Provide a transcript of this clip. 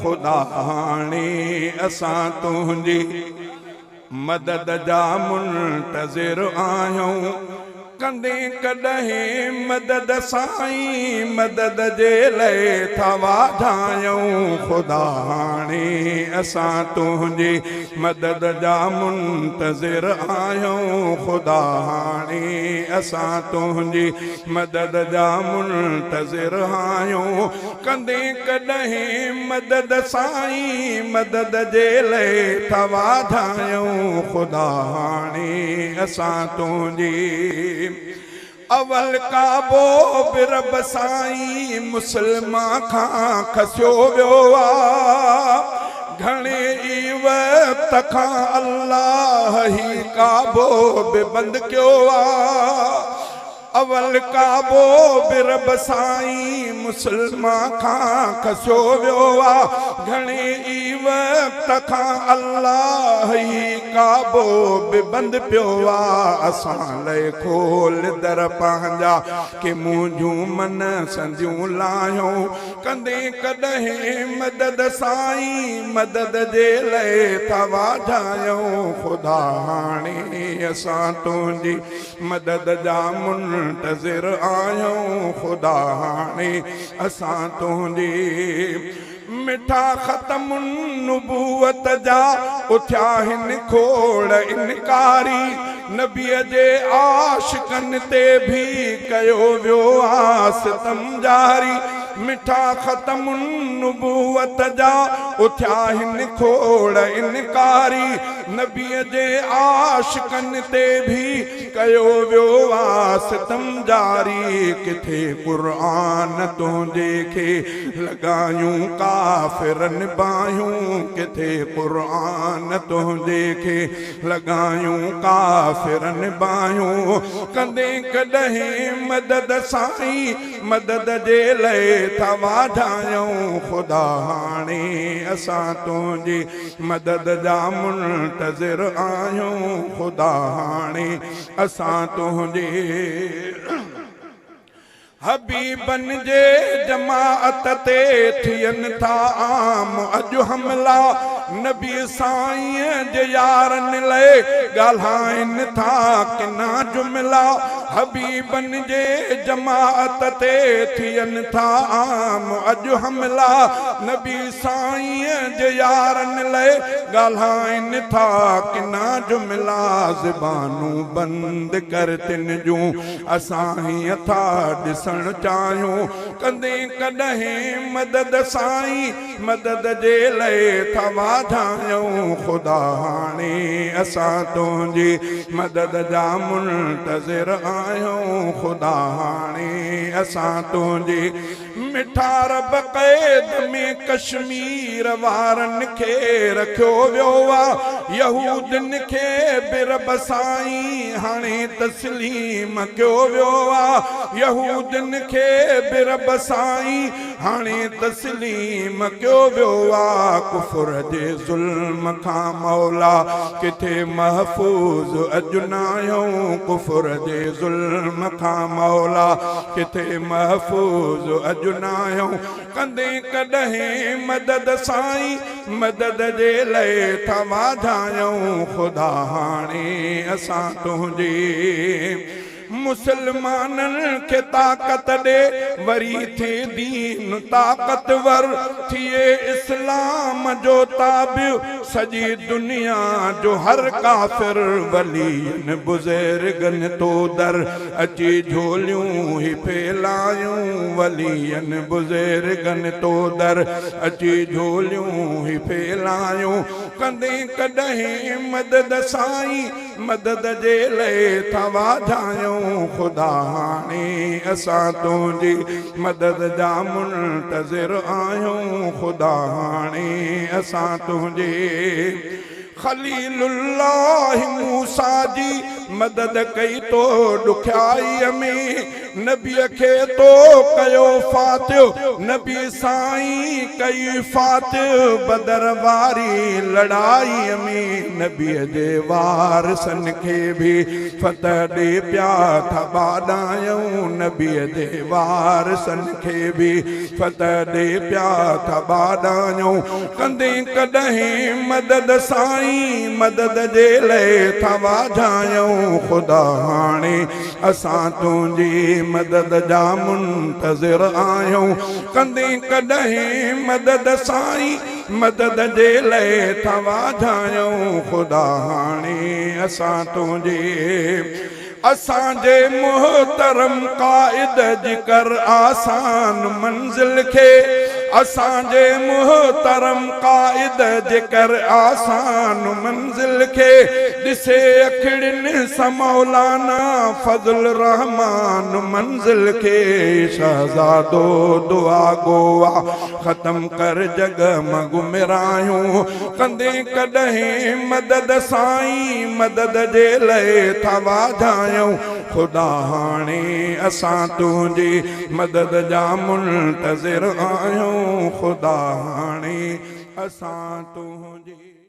खुदा हाणे असां तुंहिंजी मदद जा मुंतज़िर आहियूं कंदे कॾहिं मदद साईं मदद जे लाइ था वाधायूं खुदा हाणे असां तुंहिंजी मदद जा मुंतज़िर आहियूं खुदा हाणे असां तुंहिंजी मदद जा मुंतज़िर आहियूं कंदे कॾहिं मदद साईं मदद जे लाइ था वाधायूं खुदा हाणे असां तुंहिंजी अवल काबो बिरब साईं मुसलमा खां खसियो वियो आहे घणे ई वक़्त खां अल्लाह ही काबो बि बंदि कयो आहे अवल काबो बिरब साईं मुसलमा खां खसियो वियो आहे घणे ई वक़्त खां अल्लाह ही काबो बि बंदि पियो आहे असां लाइ खोल दर पंहिंजा के मुंहिंजूं मन संदियूं लाहियूं कंदे कॾहिं मदद साईं मदद जे लाइ था वाधायूं खुदा हाणे असां तुंहिंजी मदद जा मुंतज़िर आहियूं खुदा हाणे असां तुंहिंजी मिठा ख़तम नुबूवत जा उथिया हिन खोड़ इनकारी नबीअ जे आशिकनि ते भी कयो वियो आहे सितम जारी मिठा ख़तम नुबूवत जा उथिया हिन खोड़ इनकारी नबीअ जे आशिकनि ते भी कयो वियो आहे सितम जारी किथे क़ुर्आन तुंहिंजे खे लॻायूं काफ़िरनि बाहियूं किथे क़ुर्आन तुंहिंजे खे लॻायूं काफ़िरनि बाहियूं कंदे कॾहिं मदद साईं मदद जे लाइ था वाधायूं खुदा हाणे असां तुंहिंजी मदद जा मुंतज़िर आहियूं खुदा हाणे असां तुंहिंजी हबीबन जे जमाअत ते थियनि था आम अॼु हमला नबी साईं जे यारनि लाइ ॻाल्हाइनि था किना जुमिला हबीबन जे जमाअत ते थियनि था आम अॼु हमला नबी साईं जे यारनि लाइ ॻाल्हाइनि था किना जुमिला ज़बानूं बंदि कर तिन जूं असां हीअं था ॾिसण चाहियूं कंदे कॾहिं मदद साईं मदद जे लाइ था वाधायूं खुदा हाणे असां तुंहिंजी मदद जा मुंतज़िर आहियूं खुदा हाणे असां तुंहिंजी मिठा रब क़ैद में कश्मीर वारनि खे रखियो वियो आहे यहूदनि खे बिरब साईं हाणे तस्लीम कयो वियो आहे यहूदनि खे बिरब साईं हाणे तस्लीम कयो वियो आहे कुफर जे ज़ुल्म खां मौला किथे महफूज़ अॼु न आहियूं कुफर जे ज़ुल्म खां मौला किथे महफूज़ अॼु न आहियूं कंदे कॾहिं मदद साईं मदद जे लाइ था वाधायूं खुदा हाणे असां तुंहिंजी मुसलमाननि खे ताक़त ॾे वरी थिए दीन ताक़तवर थिए इस्लाम जो ताबियो सॼी दुनिया जो हर काफ़िर वलीन बुज़ुर्गनि तो दर अची झोलियूं ही फैलायूं वलीन बुज़ुर्गनि तो दर अची झोलियूं ही फैलायूं कंदे कॾहिं मदद साईं मदद जे लाइ था वाधायूं खुदा हाणे असां तुंहिंजी मदद जा मुंतज़िर आहियूं खुदा हाणे असां तुंहिंजे खलीलुल्लाह मूसा जी मदद कई तो ॾुखियाईअ में नबीअ खे तो कयो फातियो, नबी साईं कई फातियो बदर वारी लड़ाई में। नबीअ जे वारसन खे भी फतह ॾे पिया था ॿाॾायूं, नबीअ जे वारसन खे भी फतह ॾे पिया था ॿाॾायूं। कंदे कॾहिं मदद साईं मदद जे लाइ था वाझायूं, ख़ुदा हाणे असां तुंहिंजी मदद जा मुंतज़िर आहियूं। कंदे कॾहिं मदद साईं मदद जे लाइ था वाझायूं, ख़ुदा हाणे असां तुंहिंजे असांजे मोहतरम क़ाइद जिकर आसान मंज़िल खे, असांजे मोहतरम क़ाइद जिकर आसान मंज़िल खे ॾिसे अखिड़ियुनि सां मौलाना फज़ल रहमान मंज़िल खे। शहज़ादो दुआ गोवा ख़त्म कर जगमग मिरायूं, कंदे कॾहिं मदद साईं मदद जे लाइ था वाझायूं, ख़ुदा हाणे असां तुंहिंजी मदद जा मुंतज़िर आहियूं, ख़ुदा हाणे असां तुंहिंजी